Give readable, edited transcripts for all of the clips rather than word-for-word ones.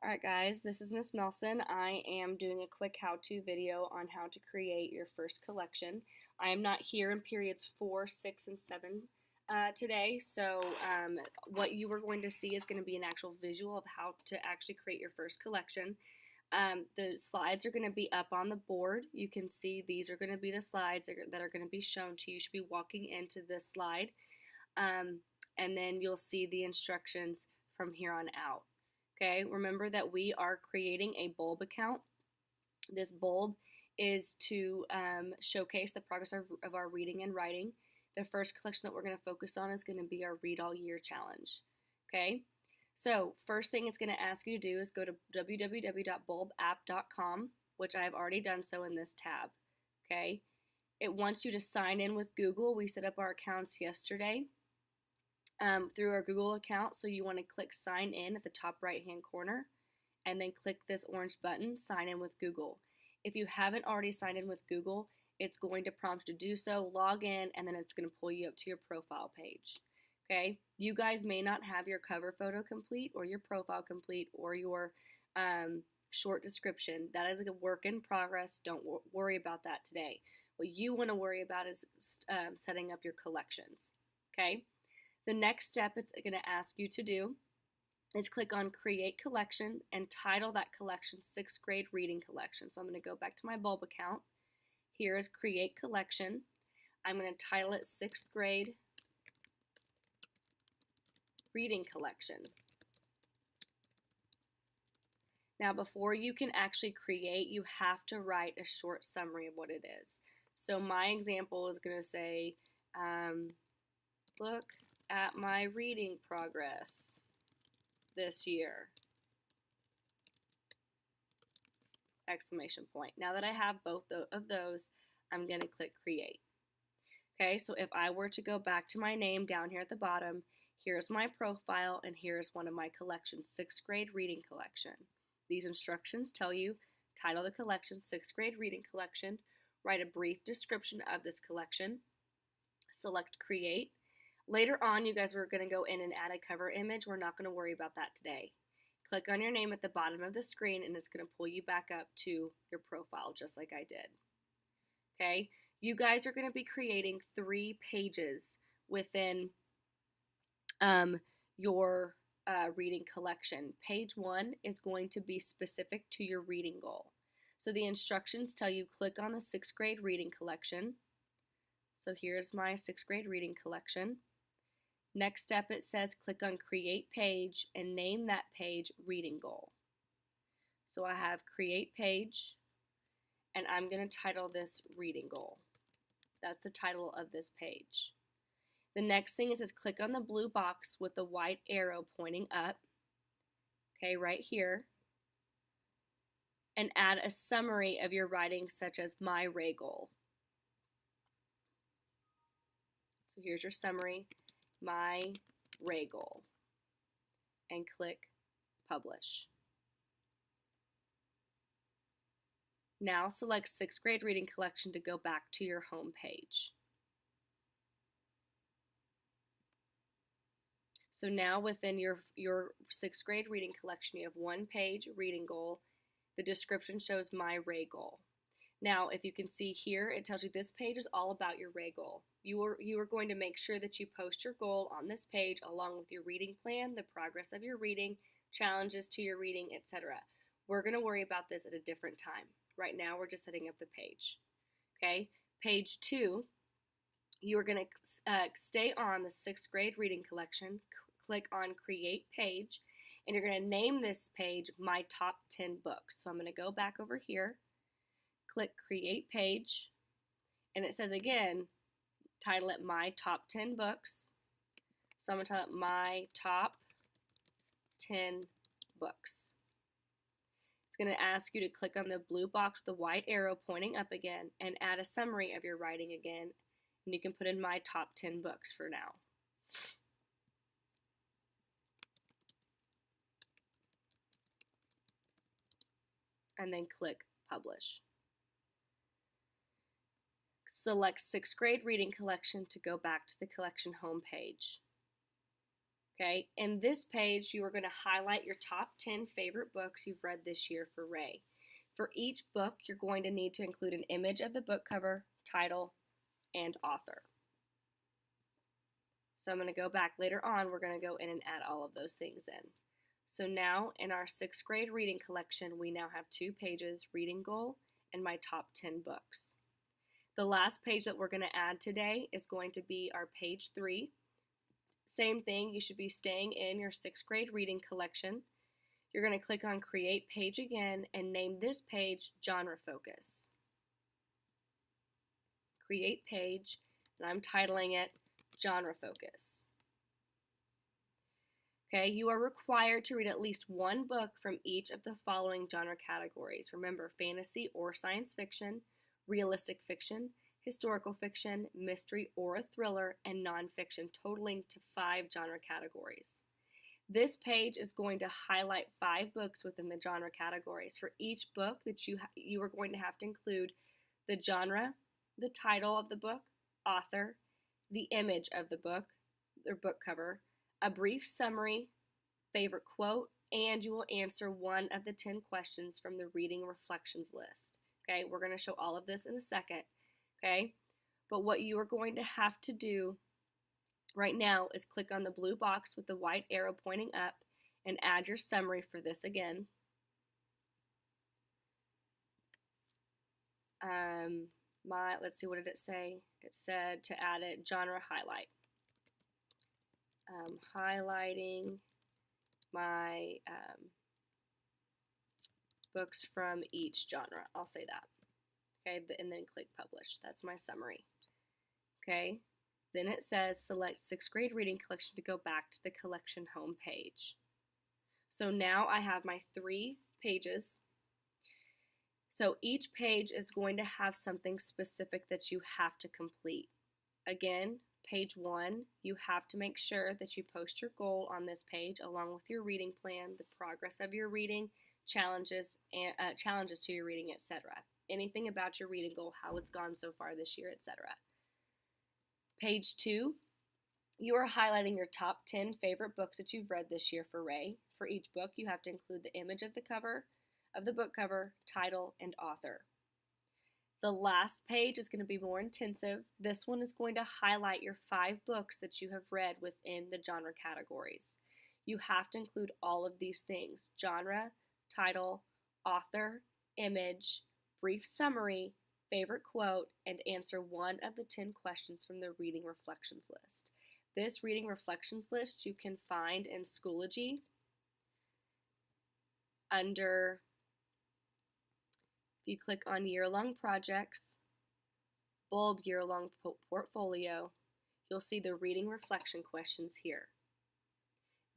Alright guys, this is Miss Melson. I am doing a quick how-to video on how to create your first collection. I am not here in periods 4, 6, and 7 today, so what you are going to see is going to be an actual visual of how to actually create your first collection. The slides are going to be up on the board. You can see these are going to be the slides that are going to be shown to you. You should be walking into this slide, and then you'll see the instructions from here on out. Okay, remember that we are creating a bulb account. This bulb is to showcase the progress of our reading and writing. The first collection that we're going to focus on is going to be our Read All Year Challenge. Okay, so first thing it's going to ask you to do is go to www.bulbapp.com, which I have already done so in this tab. Okay, it wants you to sign in with Google. We set up our accounts yesterday. Through our Google account, so you want to click sign in at the top right hand corner and then click this orange button, sign in with Google. If you haven't already signed in with Google, it's going to prompt you to do so, log in, and then it's going to pull you up to your profile page. Okay, you guys may not have your cover photo complete or your profile complete or your short description. That is a work in progress. Don't worry about that today. What you want to worry about is setting up your collections. Okay. The next step it's going to ask you to do is click on Create Collection and title that collection 6th Grade Reading Collection. So I'm going to go back to my bulb account. Here is Create Collection. I'm going to title it 6th Grade Reading Collection. Now before you can actually create, you have to write a short summary of what it is. So my example is going to say, look at my reading progress this year! Exclamation point. Now that I have both of those, I'm going to click create. Okay, so if I were to go back to my name down here at the bottom, here's my profile and here's one of my collections, 6th Grade Reading Collection. These instructions tell you title the collection 6th Grade Reading Collection, write a brief description of this collection, select create. Later on, you guys were going to go in and add a cover image. We're not going to worry about that today. Click on your name at the bottom of the screen and it's going to pull you back up to your profile just like I did. Okay, you guys are going to be creating 3 pages within your reading collection. Page 1 is going to be specific to your reading goal. So the instructions tell you click on the 6th Grade Reading Collection. So here's my 6th Grade Reading Collection. Next step, it says click on Create Page and name that page Reading Goal. So I have Create Page and I'm going to title this Reading Goal. That's the title of this page. The next thing is click on the blue box with the white arrow pointing up, okay, right here, and add a summary of your writing such as my Ray Goal. So here's your summary, my Ray Goal, and click Publish. Now select 6th Grade Reading Collection to go back to your home page. So now within your 6th Grade Reading Collection, you have 1 page, Reading Goal. The description shows my Ray Goal. Now, if you can see here, it tells you this page is all about your Ray Goal. You are going to make sure that you post your goal on this page along with your reading plan, the progress of your reading, challenges to your reading, etc. We're going to worry about this at a different time. Right now, we're just setting up the page. Okay, page 2, you are going to stay on the 6th Grade Reading Collection, click on Create Page, and you're going to name this page My Top 10 Books. So I'm going to go back over here, click Create Page, and it says again, title it My Top 10 Books. So I'm going to title it My Top 10 Books. It's going to ask you to click on the blue box with the white arrow pointing up again and add a summary of your writing again. And you can put in My Top 10 Books for now. And then click Publish. Select 6th Grade Reading Collection to go back to the collection home page. Okay, in this page, you are going to highlight your top 10 favorite books you've read this year for Ray. For each book, you're going to need to include an image of the book cover, title, and author. So I'm going to go back later on, we're going to go in and add all of those things in. So now in our 6th grade reading collection, we now have 2 pages, reading goal, and my top 10 books. The last page that we're going to add today is going to be our page 3. Same thing, you should be staying in your 6th grade reading collection. You're going to click on Create Page again and name this page Genre Focus. Create Page, and I'm titling it Genre Focus. Okay, you are required to read at least one book from each of the following genre categories. Remember, fantasy or science fiction, realistic fiction, historical fiction, mystery or a thriller, and nonfiction, totaling to 5 genre categories. This page is going to highlight 5 books within the genre categories. For each book that you are going to have to include the genre, the title of the book, author, the image of the book, or book cover, a brief summary, favorite quote, and you will answer one of the 10 questions from the reading reflections list. Okay, we're going to show all of this in a second. Okay, but what you are going to have to do right now is click on the blue box with the white arrow pointing up and add your summary for this again. Let's see, what did it say? It said to add it genre highlight. Highlighting my books from each genre. I'll say that. Okay, and then click publish. That's my summary. Okay, then it says select 6th grade reading collection to go back to the collection home page. So now I have my 3 pages. So each page is going to have something specific that you have to complete. Again, page 1, you have to make sure that you post your goal on this page along with your reading plan, the progress of your reading, challenges to your reading, etc. Anything about your reading goal, how it's gone so far this year, etc. Page 2, you are highlighting your top 10 favorite books that you've read this year for Ray. For each book, you have to include the image of the book cover, title, and author. The last page is going to be more intensive. This one is going to highlight your 5 books that you have read within the genre categories. You have to include all of these things: genre, title, author, image, brief summary, favorite quote, and answer one of the 10 questions from the reading reflections list. This reading reflections list you can find in Schoology under, if you click on year-long projects, bulb year-long portfolio, you'll see the reading reflection questions here.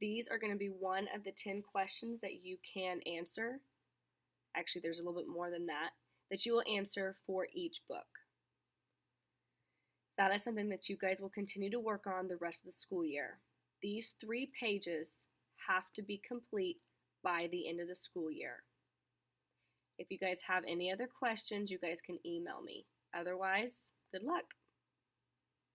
These are going to be one of the 10 questions that you can answer. Actually, there's a little bit more than that you will answer for each book. That is something that you guys will continue to work on the rest of the school year. These 3 pages have to be complete by the end of the school year. If you guys have any other questions, you guys can email me. Otherwise, good luck.